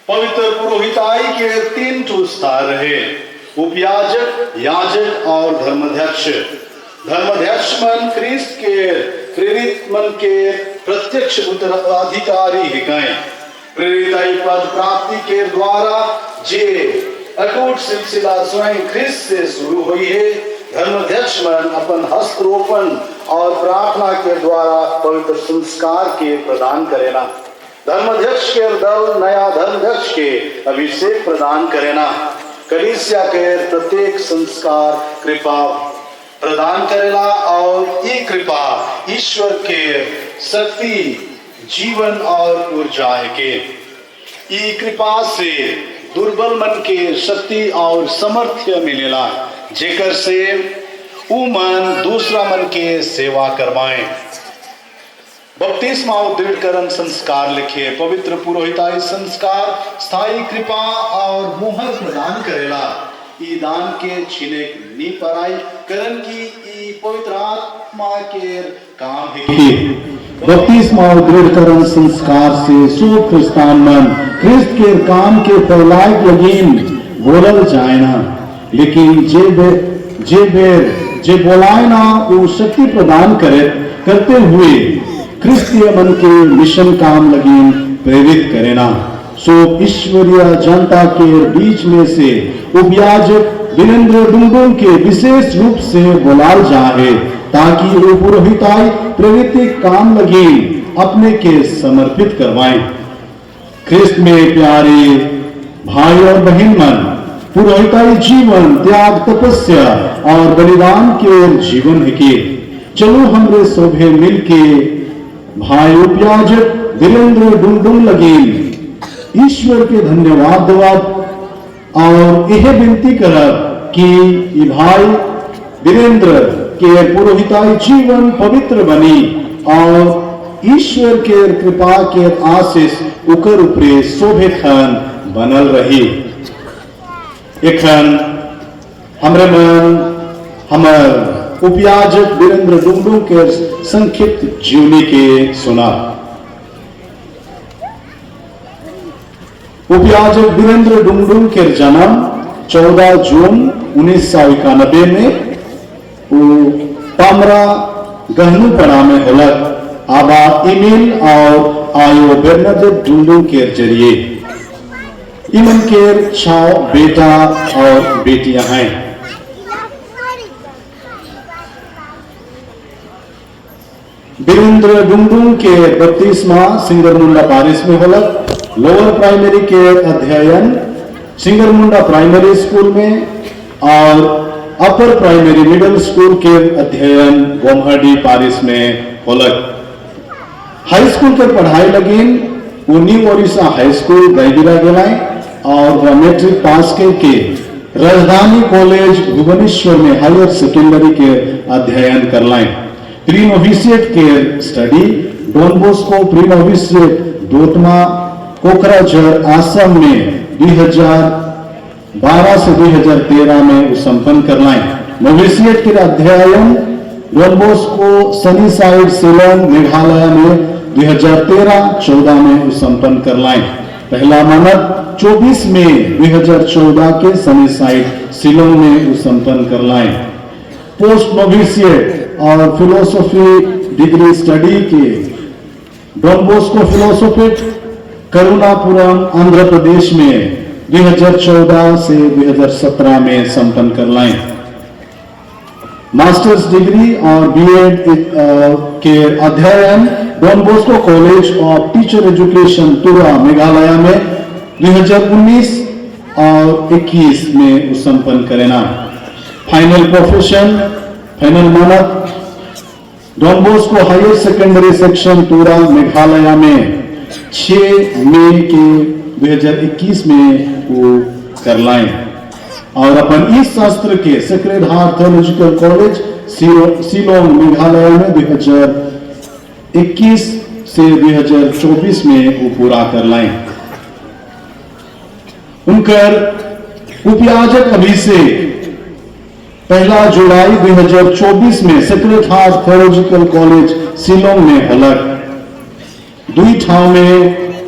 पवित्र पुरोहिताई के 3 ठो स्थान रहे, उपयाजक, याजक और धर्माध्यक्ष। धर्माध्यक्ष मन ख्रिस्त के प्रेरित मन के प्रत्यक्ष उत्तराधिकारी हिकाए। प्रेरिताई पद प्राप्ति के द्वारा जे अटूट सिलसिला स्वयं ख्रिस्त से शुरू हुई है। धर्माध्यक्ष मन अपन हस्तरोपण और प्रार्थना के द्वारा पवित्र संस्कार के प्रदान करेना। धर्माध्यक्ष के दल नया धर्माध्यक्ष के अभिषेक प्रदान करेना। कलीसिया के प्रत्येक संस्कार कृपा प्रदान करेला और ये कृपा ईश्वर के शक्ति, जीवन और ऊर्जा के। ये कृपा से दुर्बल मन के शक्ति और समर्थ्य मिलेला, जेकर से उ मन दूसरा मन के सेवा करवाए। बपतिस्मा और दृढ़करण संस्कार लिखे। पवित्र पुरोहिताई संस्कार स्थायी कृपा और मोहर प्रदान करेला। ई दान के छीने नी पराई करन की ई पवित्र आत्मा के काम है। बपतिस्मा और दृढ़करण संस्कार से सो क्रिस्तान मन ख्रिस्त के काम के फैलाए लगिन बोलल जाएना, लेकिन जे बोलाए ना वो शक्ति प्रदान करते हुए क्रिस्तीय मन के मिशन काम लगी प्रेरित करेना। सो ईश्वरीय जनता के बीच में से उपयाजक वीरेंद्र डुंगडुंग के विशेष रूप से बोलाल जाए, ताकि वो पुरोहिताई प्रेरित काम लगी अपने के समर्पित करवाएं। ख्रिस्त में प्यारे भाई और बहन मन, पुरोहिताई जीवन त्याग, तपस्या और बलिदान के जीवन है के। चलो हमरे सोभे मिलके भाई उपयाजक वीरेंद्र डुंगडुंग लगी ईश्वर के धन्यवाद देवत और यह विनती करब कि भाई वीरेंद्र के पुरोहिताई जीवन पवित्र बनी और ईश्वर के कृपा के आशीष उकर ऊपरे शोभे खन बनल रही। एखन हमरे मन हमर उपयाजक वीरेंद्र डुंगडुंग के संक्षिप्त जीवनी के सुना। उपयाजक वीरेंद्र डुंगडुंग के जन्म 14 जून 1991 में पामरा गहनुपड़ा में होलक। आबा इमिल और आयो बेर्नाडेट डुंगडुंग के जरिए इमन के 6 बेटा और बेटियां हैं। वीरेंद्र डुंगडुंग के बपतिस्मा सिंगरमुंडा पारिस में होलक। लोअर प्राइमरी के अध्ययन सिंगरमुंडा प्राइमरी स्कूल में और अपर प्राइमरी मिडिल स्कूल के अध्ययन गोमहडी पारिस में होलक। हाई स्कूल के पढ़ाई लगी वो न्यू ओडिशा हाई स्कूल गैबिरा गेलाएं और वह मैट्रिक पास के राजधानी कॉलेज भुवनेश्वर में हायर सेकेंडरी के अध्ययन करलाएं। प्री नोविसिएट के study Don Bosco pre novitiate Dotma Kokrajhar Assam में 2012 से 2013 में संपन्न करलाएं। नोविसिएट के अध्ययन Don Bosco Sunny Side Shillong Meghalaya में 2013-14 में संपन्न करलाएं। पहला मानक 24 में 2014 के सनी साइड शिलोंग में संपन्न करलाएं। पोस्ट नोविसिएट और फिलोसॉफी डिग्री स्टडी के Don Bosco philosophy Karunapuram Andhra Pradesh में 2014 से 2017 में संपन्न करलाएं। मास्टर्स डिग्री और बीएड के अध्ययन Don Bosco college of teacher education Tura Meghalaya में 2019 और 21 में संपन्न करेना। फाइनल प्रोफेशन फाइनल मानक Don Bosco higher secondary section Tura Meghalaya में 6 मई के 2021 में वो करलाएं और अपन इस शास्त्र के sacred heart theological college Shillong Meghalaya में 2021 से 2024 में वो पूरा करलाएं। उनकर उपयाजक अभिषेक 1 जुलाई 2024 में sacred heart theological college Shillong में होलक। 2 ठाव में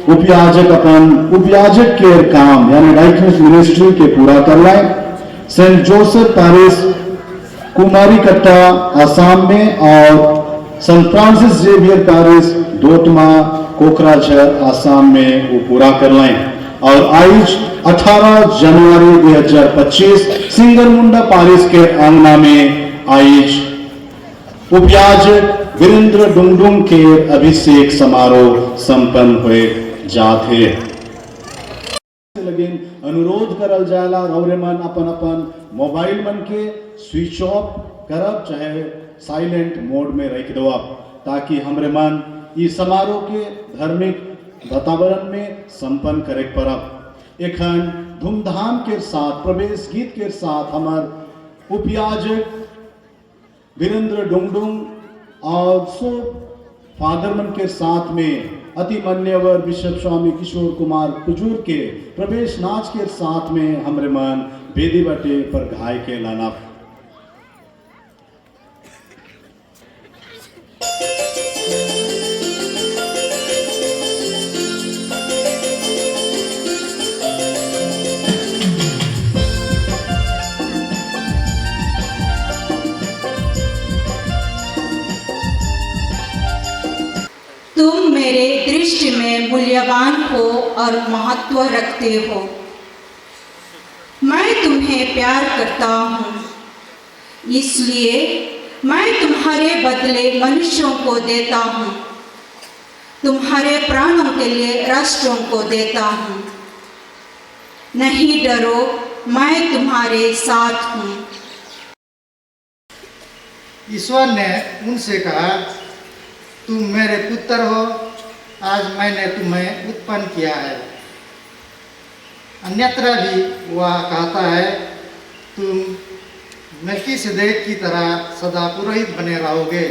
उपयाजक अपन उपयाजक के काम यानी डाइकनिस मिनिस्ट्री के पूरा कर लाए। सेंट जोसेफ पैरिस कुमारी कट्टा आसाम में और saint Francis Xavier parish Dotma Kokrajhar Assam में वो पूरा कर लाए। और आज 18 जनवरी 2025 सिंगरमुंडा पैरिस के आंगना में आज उपयाजक वीरेंद्र डुंगडुंग के अभिषेक समारोह संपन्न हुए जाते। लेकिन अनुरोध करल जाला रौरे मन अपन अपन मोबाइल मन के स्विच ऑफ करब चाहे साइलेंट मोड में रख दो ताकि हमरे मन इस समारोह के धार्मिक वातावरण में संपन्न करे परब। एखन धूमधाम के साथ प्रवेश गीत के साथ हमार उपयाजक वीरेंद्र डुंगडुंग और सो फादर मन के साथ में अति मान्यवर बिशप स्वामी किशोर कुमार कुजूर के प्रवेश नाच के साथ में हमरे मन बेदी बटे पर घाय के लाना। तुम मेरे दृष्टि में मूल्यवान हो और महत्व रखते हो। मैं तुम्हें प्यार करता हूँ, इसलिए मैं तुम्हारे बदले मनुष्यों को देता हूँ, तुम्हारे प्राणों के लिए राष्ट्रों को देता हूँ। नहीं डरो, मैं तुम्हारे साथ हूँ। ईश्वर ने उनसे कहा, तुम मेरे पुत्र हो, आज मैंने तुम्हें उत्पन्न किया है। अन्यत्र भी वह कहता है, तुम मेल्कीसेदेक की तरह सदा पुरोहित बने रहोगे।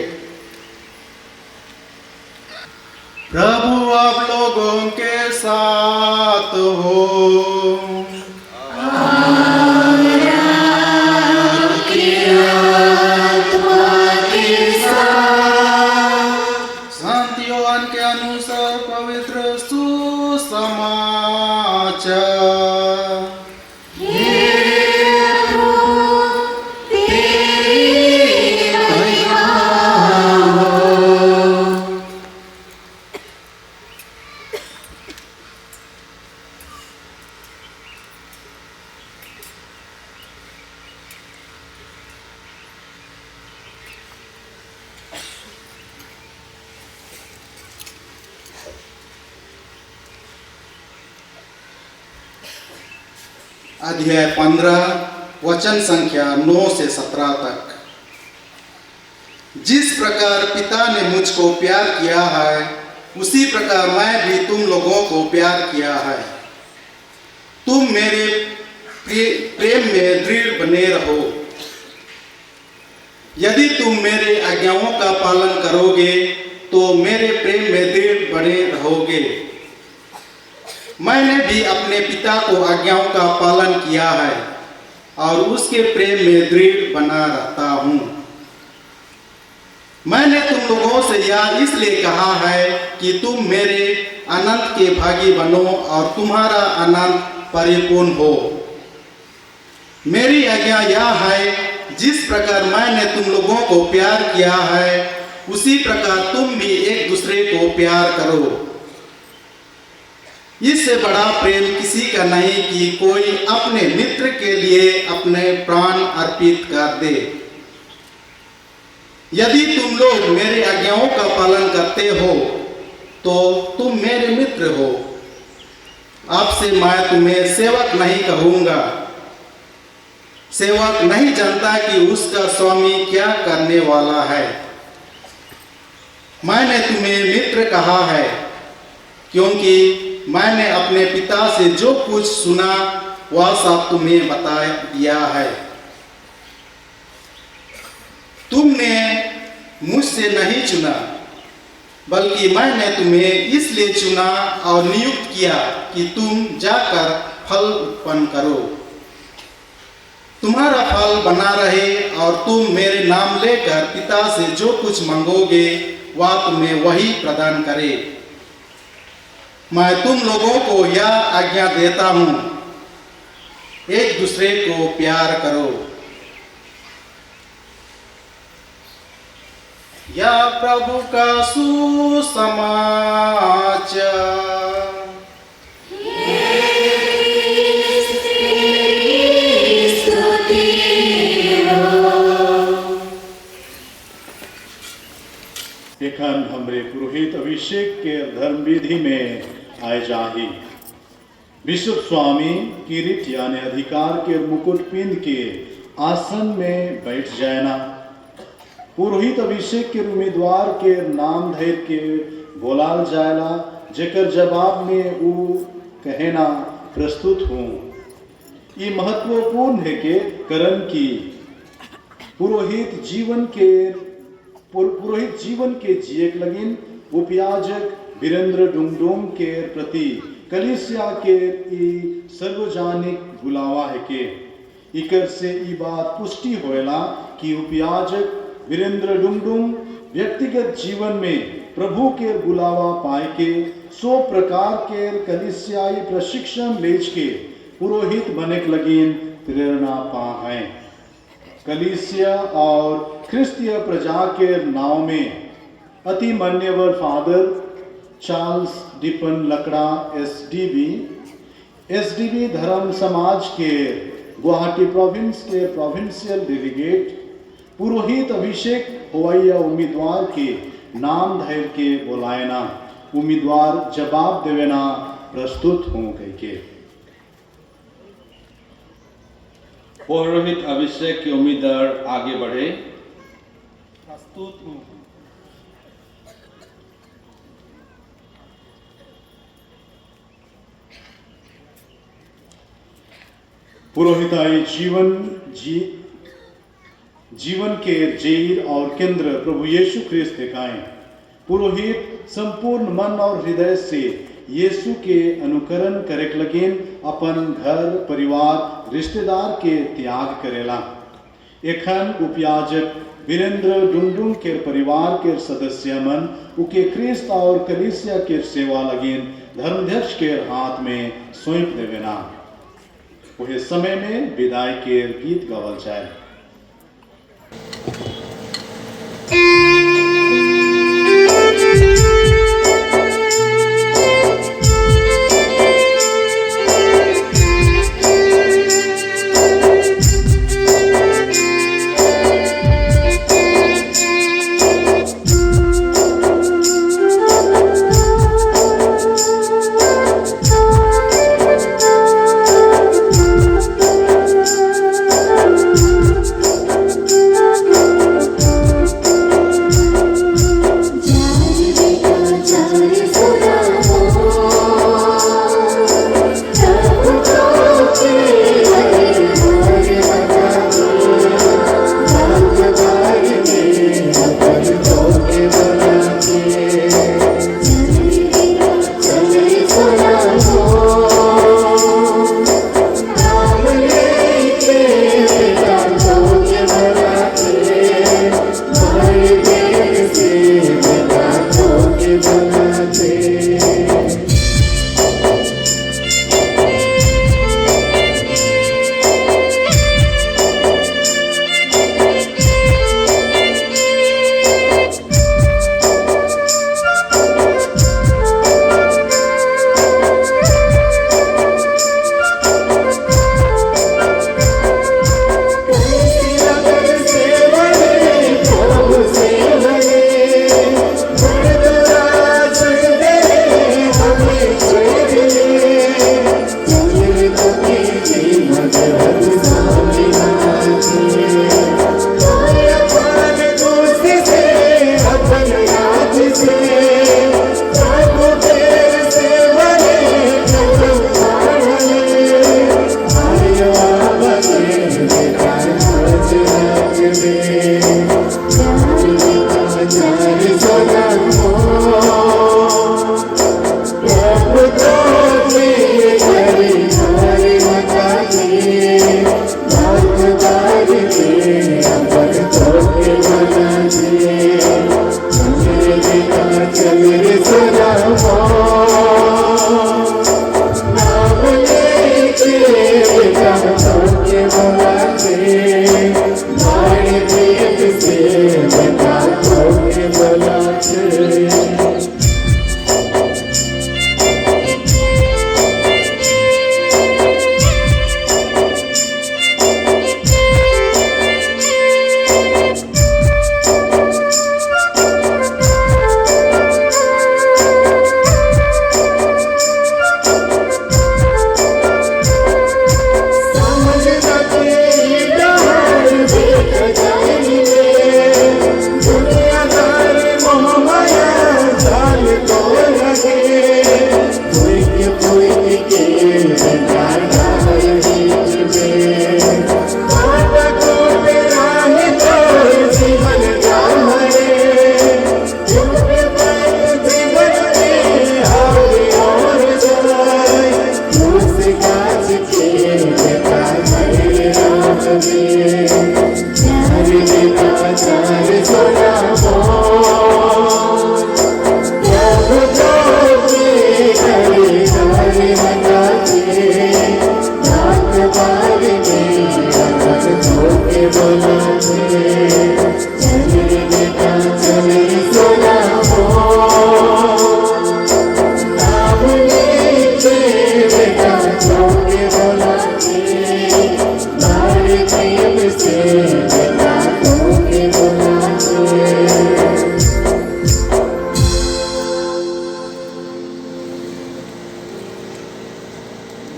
प्रभु आप लोगों के साथ हो। अध्याय 15 वचन संख्या 9 से 17 तक। जिस प्रकार पिता ने मुझको प्यार किया है, उसी प्रकार मैं भी तुम लोगों को प्यार किया है। तुम मेरे प्रेम में दृढ़ बने रहो। यदि तुम मेरे आज्ञाओं का पालन करोगे तो मेरे प्रेम में दृढ़ बने रहोगे। मैंने भी अपने पिता को आज्ञाओं का पालन किया है और उसके प्रेम में दृढ़ बना रहता हूँ। मैंने तुम लोगों से यह इसलिए कहा है कि तुम मेरे आनंद के भागी बनो और तुम्हारा आनंद परिपूर्ण हो। मेरी आज्ञा यह है, जिस प्रकार मैंने तुम लोगों को प्यार किया है, उसी प्रकार तुम भी एक दूसरे को प्यार करो। इससे बड़ा प्रेम किसी का नहीं कि कोई अपने मित्र के लिए अपने प्राण अर्पित कर दे। यदि तुम लोग मेरे आज्ञाओं का पालन करते हो तो तुम मेरे मित्र हो। अब से मैं तुम्हें सेवक नहीं कहूँगा। सेवक नहीं जानता कि उसका स्वामी क्या करने वाला है। मैंने तुम्हें मित्र कहा है, क्योंकि मैंने अपने पिता से जो कुछ सुना वह सब तुम्हें बता दिया है। तुमने मुझसे नहीं चुना, बल्कि मैंने तुम्हें इसलिए चुना और नियुक्त किया कि तुम जाकर फल उत्पन्न करो, तुम्हारा फल बना रहे और तुम मेरे नाम लेकर पिता से जो कुछ मांगोगे वह तुम्हें वही प्रदान करे। मैं तुम लोगों को यह आज्ञा देता हूँ, एक दूसरे को प्यार करो। यह प्रभु का सुसमाचार। एखन हमरे पुरोहित अभिषेक के धर्म विधि में आए जाही। बिशप स्वामी किरीट यानी अधिकार के मुकुट पिंद के आसन में बैठ जाना। पुरोहित अभिषेक के उम्मीदवार के नाम धैर के बोलाल जायला, जेकर जवाब में वो कहना प्रस्तुत हूँ। ये महत्वपूर्ण है कि करन की पुरोहित जीवन के जियक लगिन उपयाजक वीरेंद्र डुंगडुंग के प्रति कलीसिया के सार्वजनिक बुलावा है के इकर से ई बात पुष्टि होएला कि उपयाजक वीरेंद्र डुंगडुंग व्यक्तिगत जीवन में प्रभु के बुलावा पाए के सो प्रकार के कलीसियाई प्रशिक्षण लेज के पुरोहित बने लगिन प्रेरणा पा है। कलीसिया और क्रिस्तीय प्रजा के नाव में अति मान्यवर फादर चार्ल्स डिपन लकड़ा एसडीबी धर्म समाज के गुवाहाटी प्रोविंस के प्रोविंशियल डेलीगेट पुरोहित अभिषेक होवैया उम्मीदवार के नाम धैर के बोलायना, उम्मीदवार जवाब देवेना प्रस्तुत हों के पुरोहित अभिषेक के उम्मीदवार आगे बढ़े। प्रस्तुत हूँ। पुरोहिताई जीवन के जेर और केंद्र प्रभु यीशु ख्रिस्त दिखाएं। पुरोहित संपूर्ण मन और हृदय से यीशु के अनुकरण करे लगिन अपन घर परिवार रिश्तेदार के त्याग करेला। एखन उपयाजक वीरेंद्र डुंगडुंग के परिवार के सदस्य मन उके ख्रिस्त और कलीसिया के सेवा लगिन धर्मध्यक्ष के हाथ में सौंप देवेना। वह समय में विदाई के गीत गावल जाए।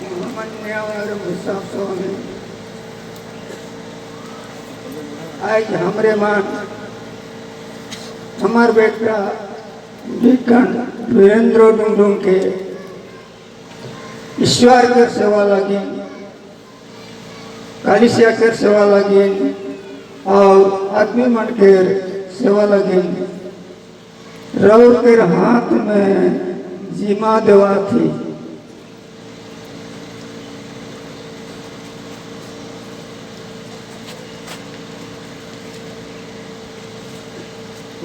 महामान्यवर मुसाफ स्वामी आज हमरे मान हमार बेटा विकन वीरेंद्र डुंडुंग के ईश्वर के सेवा लगी कालिसिया के सेवा लगी और आदमी मन के सेवा लगी रौर के हाथ में जिमा देवा थी।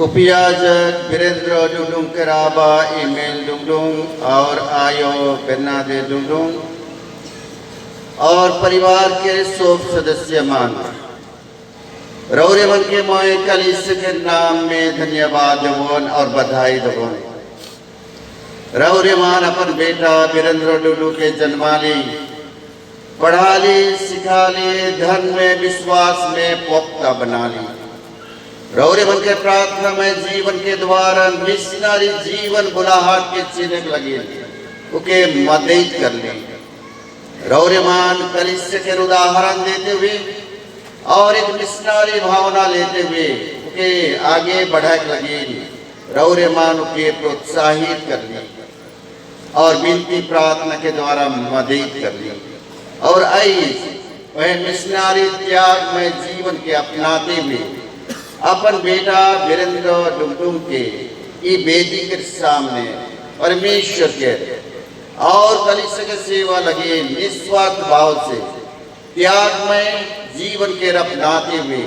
उपयाजक वीरेंद्र डुंडुंग के राबा ईमेल डुंडुंग और आयो बेन्नादे डुंडुंग और परिवार के सब सदस्य मान रौरे मन के मोए कलिस के नाम में धन्यवाद देवन और बधाई देवन। रौरे मान अपन बेटा वीरेंद्र डुंडुंग के जन्माली पढ़ा ली सिखा ली धर्म में विश्वास में पोख्ता बना ली। रौरे मन के प्रार्थना में जीवन के द्वारा मिशनरी जीवन बुलाहट के चिन्ह लगे उके मदद कर ली। रौरे मान कलिसिया के उदाहरण देते हुए और एक मिशनरी भावना लेते हुए उके आगे बढ़ाने लगे। रौरे मान उके प्रोत्साहित कर ली और विनती प्रार्थना के द्वारा मदद कर ली और आई वह मिशनरी त्याग में जीवन के अपनाते हुए अपन बेटा वीरेंद्र डुंडुंग के ये वेदी के सामने परमेश्वर के और कलिसिया के सेवा लगे निस्वार्थ भाव से त्याग में जीवन के अपनाते हुए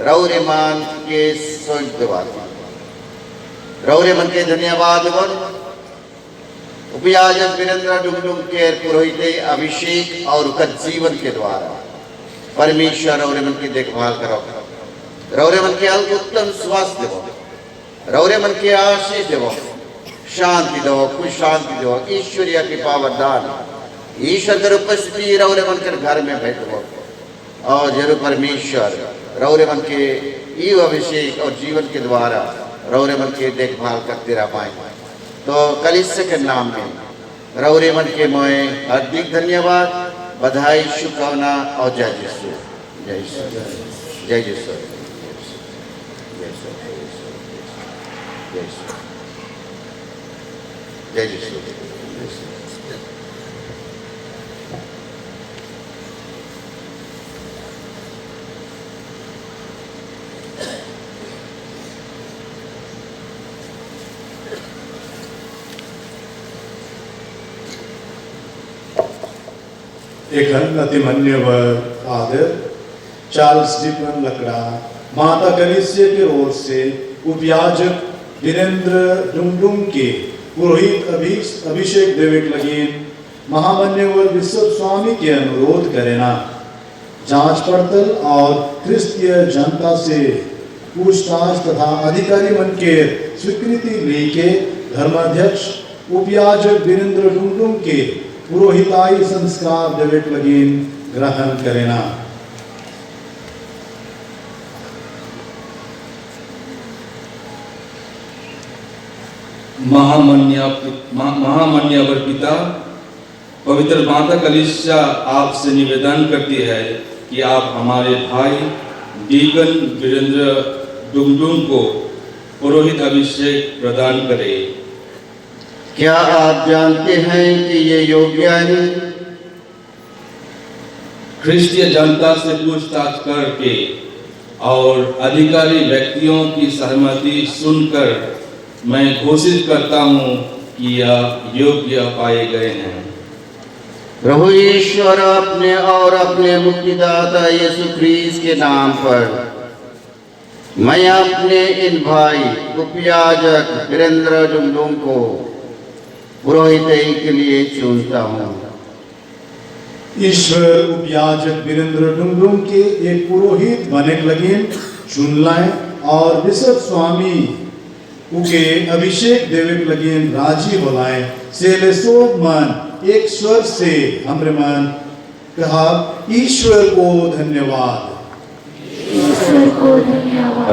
रौरे मान के स्वर्गवाद रौरे मन के धन्यवाद वन। उपयाजक वीरेंद्र डुंडुंग के पुरोहित अभिषेक और उनका जीवन के द्वारा परमेश्वर रौरे मन की देखभाल करो। रौरे मन के उत्तम स्वास्थ्य देवो, रौरे मन के आशीष देवो, शांति दो खुश शांति दो ईश्वरीय कृपा वरदान ईश्वर के उपस्थिति रौरे मन के घर में बैठो और जरूर परमेश्वर रौरे मन के ये अभिषेक और जीवन के द्वारा रौरे मन के देखभाल करते रह पाए। तो कलिसिया के नाम में रौरे मन के मोए हार्दिक धन्यवाद बधाई शुभकामना और जय यीशु जय यीशु जय यीशु जय यीशु। एक अतिमान्यवर फादर चार्ल्स डिपन लकड़ा माता कलिसिया की ओर से उपयाजक वीरेंद्र डुंडुंग के पुरोहित अभिषेक देवेक लगीन महामान्यवर विश्व स्वामी के अनुरोध करेना जांच पड़ताल और क्रिस्तीय जनता से पूछताछ तथा अधिकारी मन के स्वीकृति लेके धर्माध्यक्ष उपयाजक वीरेंद्र डुंडुंग के पुरोहिताई संस्कार देवेक लगीन ग्रहण करेना। महामान्यवर पिता पवित्र माता कलिसिया आपसे निवेदन करती है कि आप हमारे भाई डीकन वीरेंद्र डुंडुंग को पुरोहित अभिषेक प्रदान करें। क्या आप जानते हैं कि ये योग्य है? क्रिस्तीय जनता से पूछताछ करके और अधिकारी व्यक्तियों की सहमति सुनकर मैं घोषित करता हूँ कि यह योग्य पाए गए हैं। प्रभु ईश्वर अपने और अपने मुक्तिदाता यीशु ख्रीस्त के नाम पर मैं अपने इन भाई उपयाजक वीरेंद्र डुंडुंग को पुरोहित के लिए चुनता हूँ। ईश्वर उपयाजक वीरेंद्र डुंडुंग के एक पुरोहित बने लगीन चुन लाए और बिशप स्वामी उके अभिषेक देवेक लगीन राजी बोलाए सेले सोब मन एक स्वर से हमरे मन कहा ईश्वर को धन्यवाद। ईश्वर को धन्यवाद।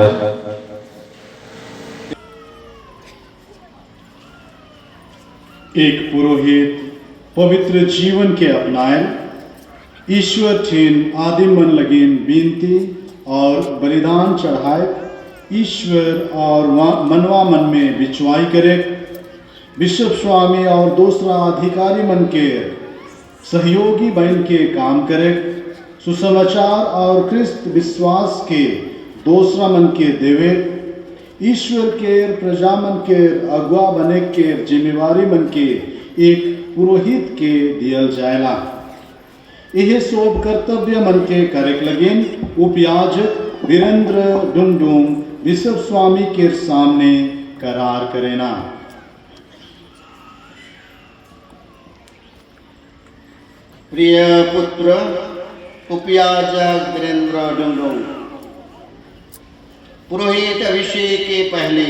एक पुरोहित पवित्र जीवन के अपनाए ईश्वर ठीन आदिम मन लगिन बीनती और बलिदान चढ़ाए ईश्वर और मनवा मन में बिचवाई करे बिशप स्वामी और दूसरा अधिकारी मन के सहयोगी बन के काम करे सुसमाचार और क्रिस्त विश्वास के दूसरा मन के देवे ईश्वर के प्रजा मन के अगुआ बने के जिम्मेवारी मन के एक पुरोहित के दियल जायला यह सोब कर्तव्य मन के करेक लगिन उपयाजक वीरेंद्र डुंगडुंग बिशप स्वामी के सामने करार करेना। प्रिय पुत्र उपयाजक वीरेंद्र डुंगडुंग, पुरोहित अभिषेक के पहले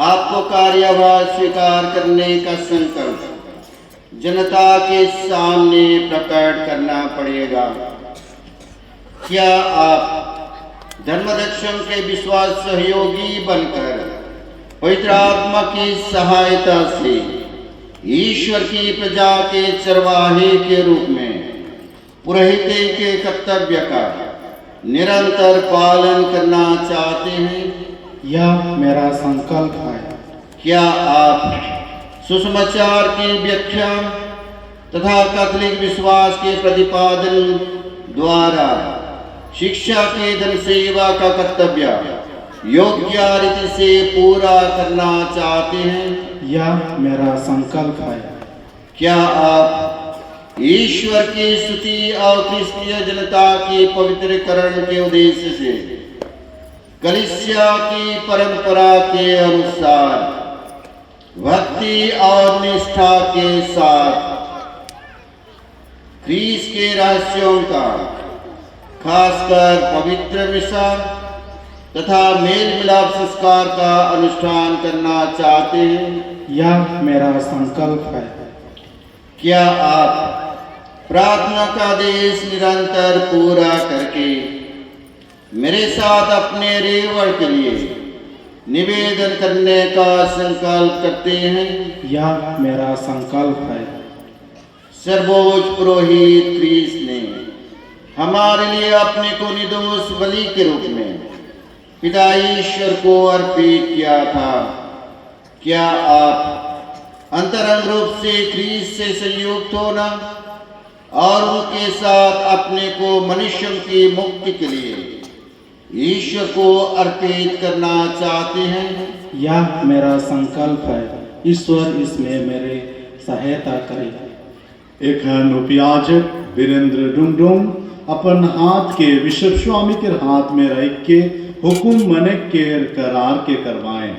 आपको कार्यभार स्वीकार करने का संकल्प जनता के सामने प्रकट करना पड़ेगा। क्या आप धर्मरक्षण के विश्वास सहयोगी बनकर पवित्र आत्मा की सहायता से ईश्वर की प्रजा के चरवाहे के रूप में पुरोहित के कर्तव्य का निरंतर पालन करना चाहते हैं? यह मेरा संकल्प है। क्या आप सुसमाचार की व्याख्या तथा कैथोलिक विश्वास के प्रतिपादन द्वारा शिक्षा के धन सेवा का कर्तव्य योग्य रीति से पूरा करना चाहते हैं? यह मेरा संकल्प है। क्या आप ईश्वर की स्तुति और क्रिस्तीय जनता के पवित्रीकरण के उद्देश्य से कलीसिया की परंपरा के अनुसार भक्ति और निष्ठा के साथ क्रीस के रहस्यों का खासकर पवित्र मिसा तथा मेल मिलाप संस्कार का अनुष्ठान करना चाहते हैं? यह मेरा संकल्प है। क्या आप प्रार्थना का आदेश निरंतर पूरा करके मेरे साथ अपने रेवड़ के लिए निवेदन करने का संकल्प करते हैं? यह मेरा संकल्प है। सर्वोच्च पुरोहित क्रीस ने हमारे लिए अपने को निर्दोष बलि के रूप में पिता ईश्वर को अर्पित किया था। क्या आप अंतरंग रूप से क्रीस से संयुक्त होना और उनके साथ अपने को मनुष्यों की मुक्ति के लिए ईश्वर को अर्पित करना चाहते हैं? यह मेरा संकल्प है। ईश्वर इसमें मेरे सहायता करे। एक उपयाजक वीरेंद्र डुंगडुंग अपन हाथ के बिशप स्वामी के हाथ में रख के हुकुम मने के करार के करवाएं।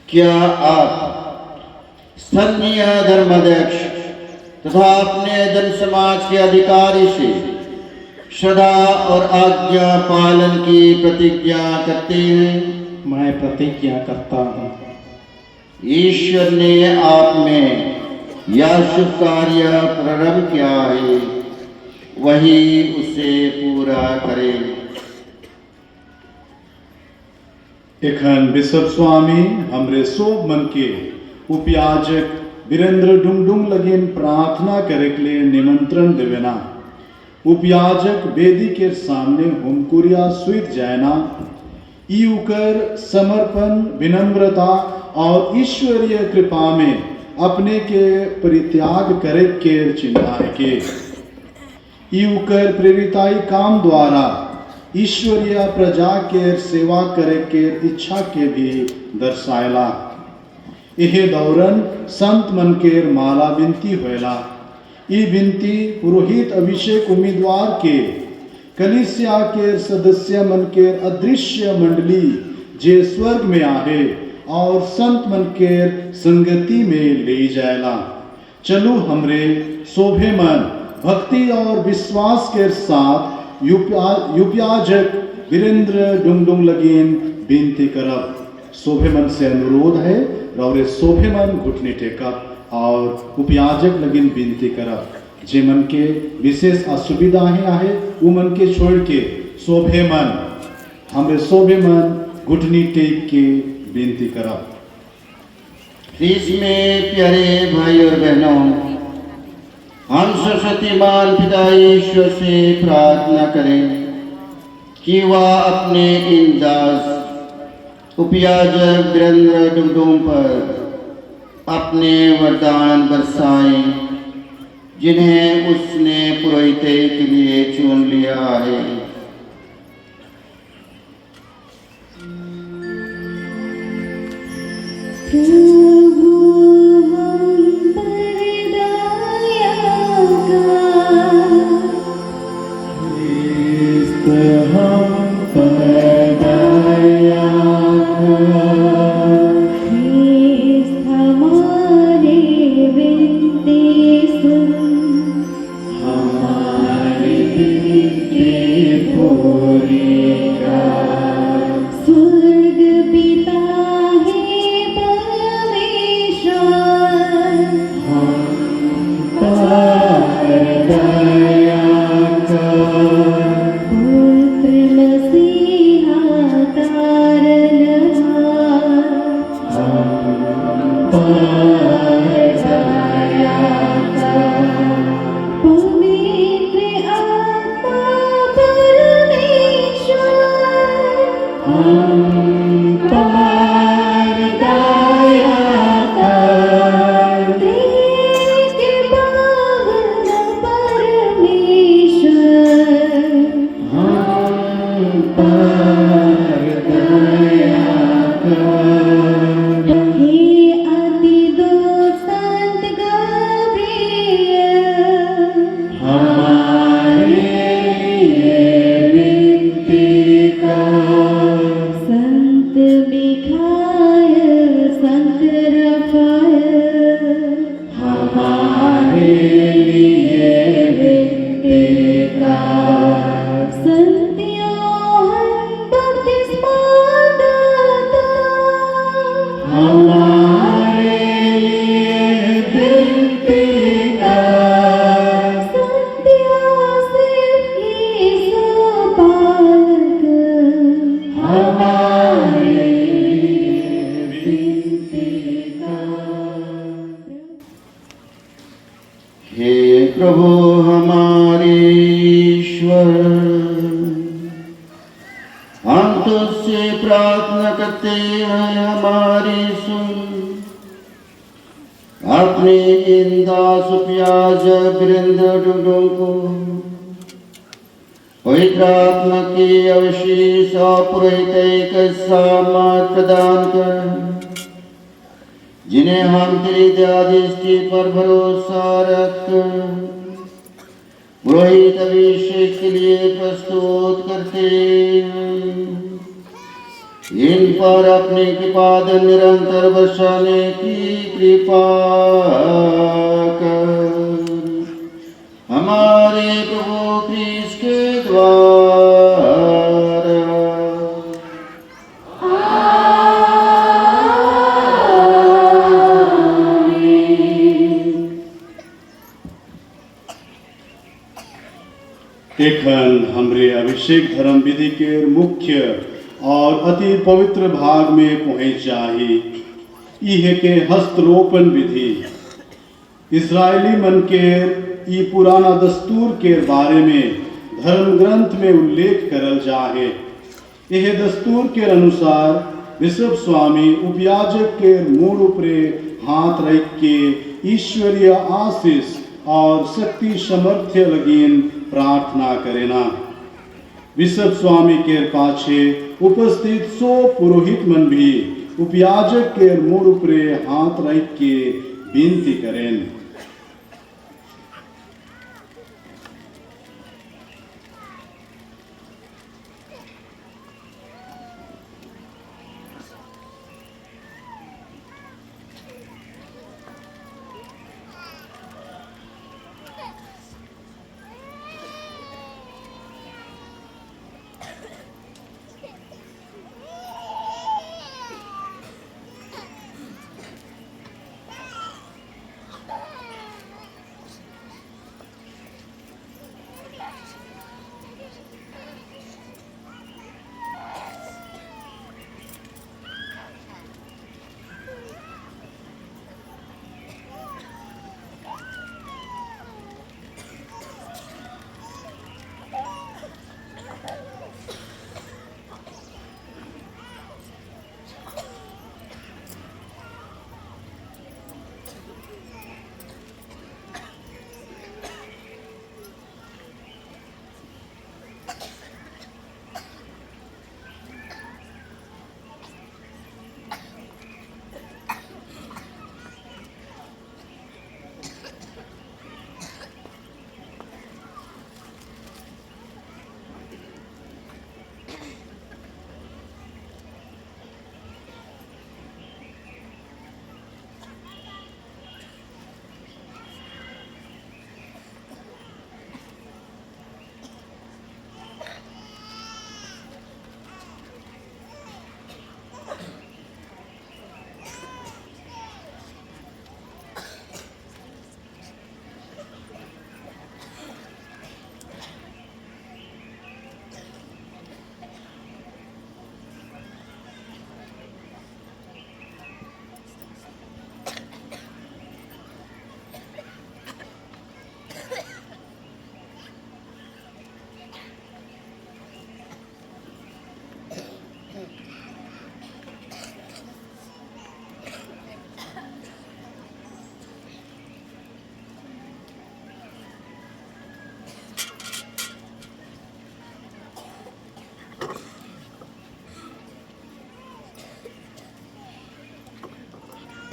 क्या आप स्थानीय धर्माध्यक्ष तथा अपने धर्म समाज के अधिकारी से श्रद्धा और आज्ञा पालन की प्रतिज्ञा करते हैं? मैं प्रतिज्ञा करता हूँ। ईश्वर ने आप में यह शुभ कार्य प्रारंभ किया है, वही उसे पूरा करे। एखन बिशप स्वामी हमरे सोब मन के उपयाजक वीरेंद्र डुंगडुंग लगिन प्रार्थना करे के लिए निमंत्रण देवेना। उपयाजक वेदी के सामने हुमकुरिया स्वीत जायना ई उकर समर्पण विनम्रता और ईश्वरीय कृपा में अपने के परित्याग करे के चिन्हाए के ई उकर प्रेरिताई काम द्वारा ईश्वरीय प्रजा के सेवा करे के इच्छा के भी दर्शायला। यह दौरन संत मन के माला विनती होएला। ई विनती पुरोहित अभिषेक उम्मीदवार के कलीसिया के सदस्य मन के अदृश्य मंडली जे स्वर्ग में आहे और संत मन के संगति में ले जायला। चलो हमरे शोभे मन भक्ति और विश्वास के साथ उपयाजक वीरेंद्र डुंगडुंग लगिन विनती करब। शोभे मन से अनुरोध है और शोभे मन घुटने टेकब और उपयाजक लगिन विनती करब। जे मन के विशेष असुविधाएं आहे वो मन के छोड़ के शोभे मन हमरे शोभे मन घुटनी टेक के बेनती करब। इसमें प्यारे भाई और बहनों, हम सरस्वतीमान पिता ईश्वर से प्रार्थना करें कि वह अपने इन दास उपयाजक वीरेंद्र डुगडुम पर अपने वरदान बरसाएं, जिन्हें उसने पुरोहिते के लिए चुन लिया है। जिन्हें हम तेरी दया दृष्टि पर भरोसा रख पुरोहित अभिषेक के लिए प्रस्तुत करते हैं, इन पर अपने कृपादन निरंतर बरसाने की कृपा कर। हमारे प्रभु क्रिस्त के द्वारा एखन हमरे अभिषेक धर्म विधि के मुख्य और अति पवित्र भाग में पहुँच जाही। इहे के हस्तरोपण विधि इस्राएली मन के ई पुराना दस्तूर के बारे में धर्म ग्रंथ में उल्लेख करल जाहे। यह दस्तूर के अनुसार ऋषभ स्वामी उपयाजक के मुंह ऊपरे हाथ रख के ईश्वरीय आशीष और शक्ति सामर्थ्य लगीन प्रार्थना करेना। ऋषभ स्वामी के पाछे उपस्थित 100 पुरोहित मन भी उपयाजक के मुंह ऊपरे हाथ रख के विनती करें।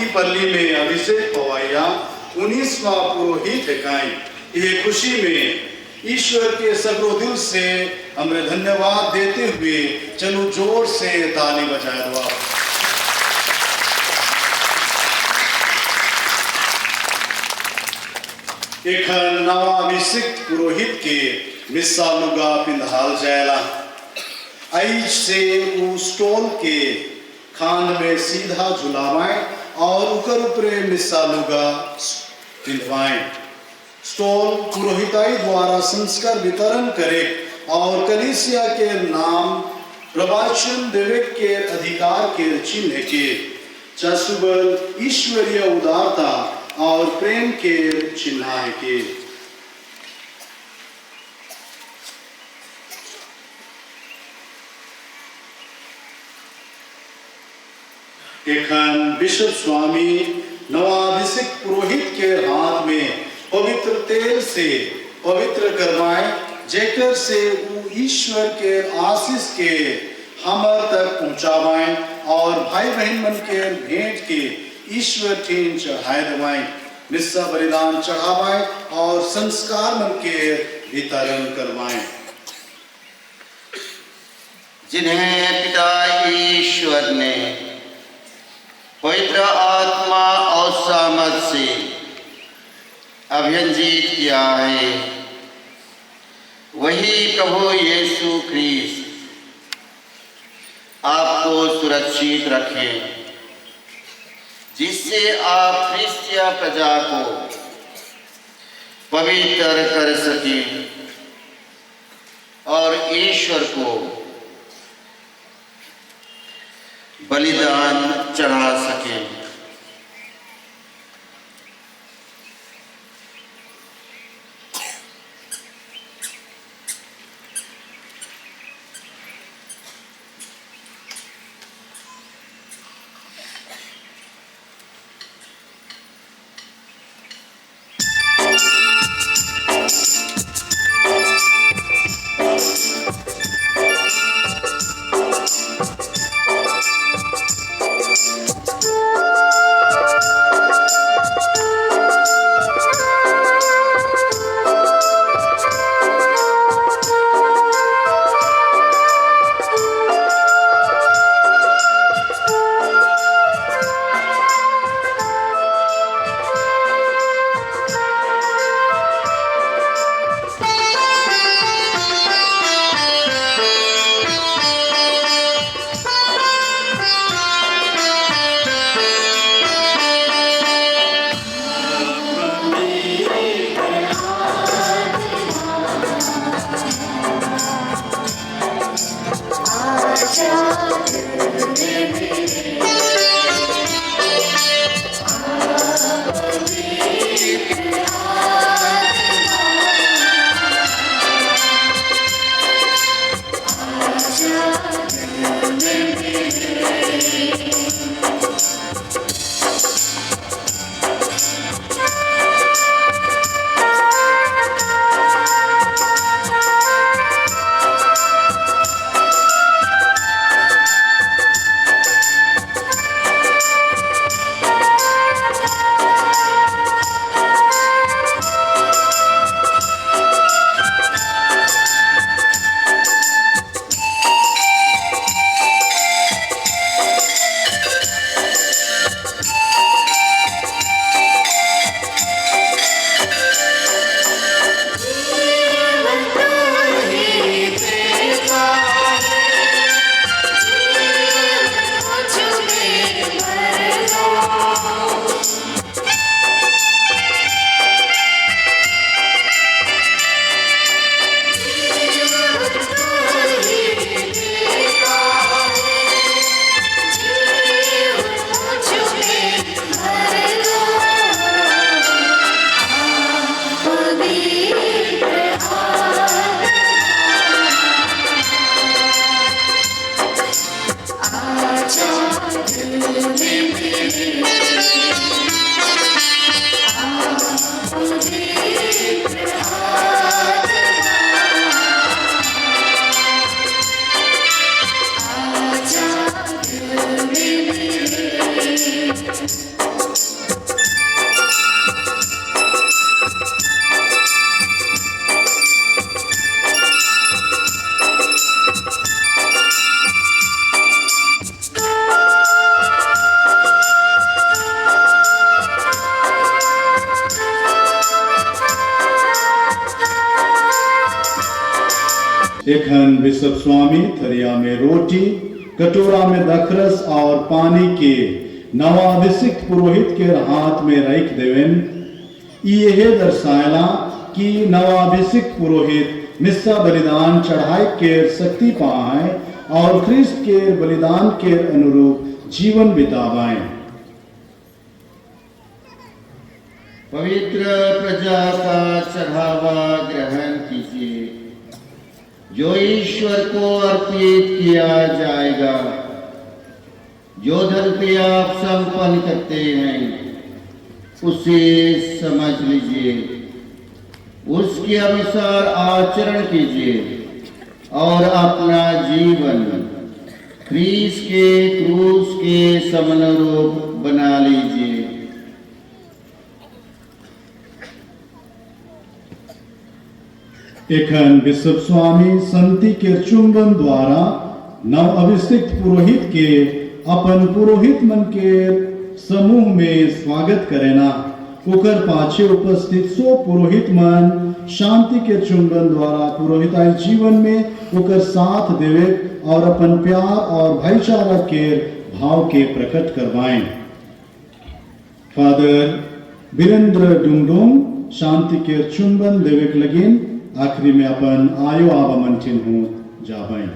पल्ली में अभिषेक पवाया 19वां पुरोहित इकाई। ये खुशी में ईश्वर के सगरो दिल से हमें धन्यवाद देते हुए चलो जोर से ताली बजाए दो। एक नवा अभिषेक पुरोहित के मिस्सा लुगा पिंधाल जायला आइज से उस स्टोल के खान में सीधा झुलावाएं और उकर ऊपरे मिस्सा लुगा पिंधवाएं। स्टोल पुरोहिताई द्वारा संस्कार वितरण करे और कलीसिया के नाम प्रवचन देवे के अधिकार के चिन्ह के चसुबल ईश्वरीय उदारता और प्रेम के चिन्ह के। एखन बिशप स्वामी नवाभिषेक पुरोहित के हाथ में पवित्र तेल से पवित्र करवाएं, जेकर से वो ईश्वर के आशीष के हमर तक पहुंचावाएं और भाई बहन मन के भेंट के ईश्वर ठीन चढ़ाए दवाएं, मिस्सा बलिदान चढ़ावाएं और संस्कार मन के वितरण करवाएं। जिन्हें पिता ईश्वर ने पवित्र आत्मा और सामर्थ से अभिषेक किया है, वही प्रभु यीशु ख्रीस्त आपको सुरक्षित रखे, जिससे आप ख्रिस्तीय प्रजा को पवित्र कर सके और ईश्वर को बलिदान चढ़ा सके। आजा दिल में मेरे एखन बिशप स्वामी थरिया में रोटी कटोरा में दखरस और पानी के नवाभिषिक्त पुरोहित के हाथ में रख देवेन। यह दर्शायला कि नवाभिषिक्त पुरोहित मिस्सा बलिदान चढ़ाई के शक्ति पाए और ख्रिस्त के बलिदान के अनुरूप जीवन बितावाएं। पवित्र प्रजा का चढ़ावा ग्रहण कीजिए जो ईश्वर को अर्पित किया जाएगा। जो धर्म आप संपन्न करते हैं उसे समझ लीजिए, उसके अनुसार आचरण कीजिए और अपना जीवन ख्रीस्त के क्रूस के समनुरूप बना लीजिए। एखन बिशप स्वामी संति के चुंबन द्वारा नव अभिषिक्त पुरोहित के अपन पुरोहित मन के समूह में स्वागत करेना। ओकर पाछे उपस्थित 100 पुरोहित मन शांति के चुंबन द्वारा पुरोहिताई जीवन में ओकर साथ देवे और अपन प्यार और भाईचारा के भाव के प्रकट करवाएं। फादर वीरेंद्र डुंगडुंग शांति के चुंबन देवे के लगिन आखिरी में अपन आयो आवा मंचिन हो जावाएं।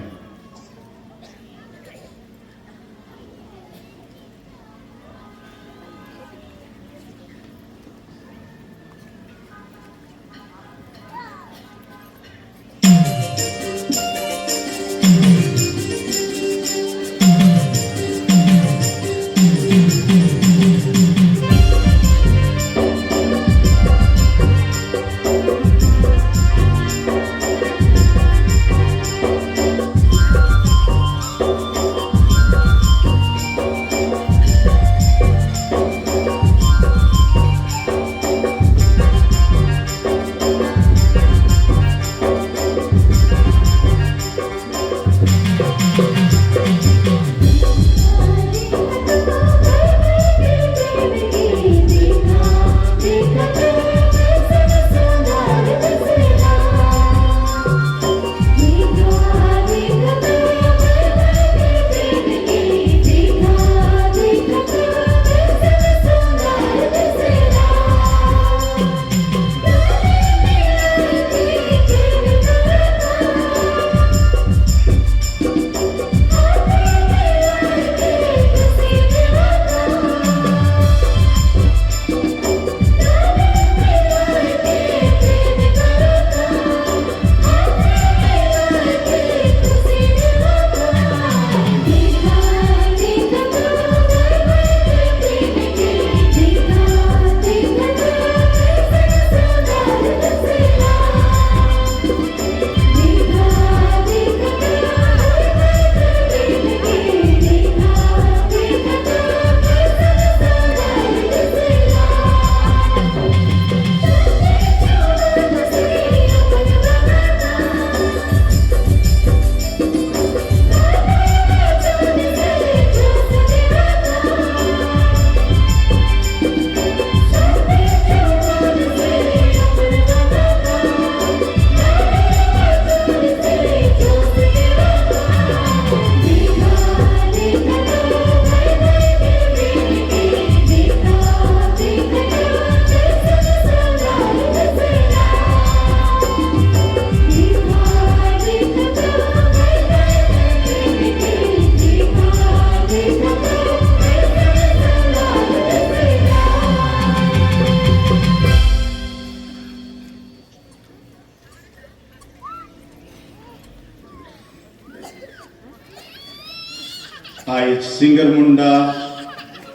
आज सिंगरमुंडा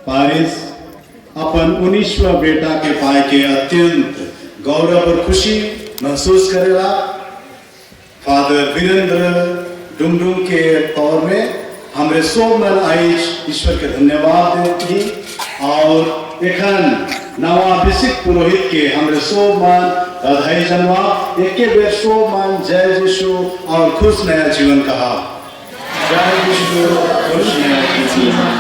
पारिस अपन 19वां बेटा के पाए के अत्यंत गौरव और खुशी महसूस करेला। फादर वीरेंद्र डुंगडुंग के तौर में हमरे सब मन आज ईश्वर के धन्यवाद देती और एखन नवाभिषिक्त पुरोहित के हमरे सब मन बधाई जनवा एक बेर सब मन जय यीशु और खुश नया जीवन कहा। जय यीशु खुश नया जीवन।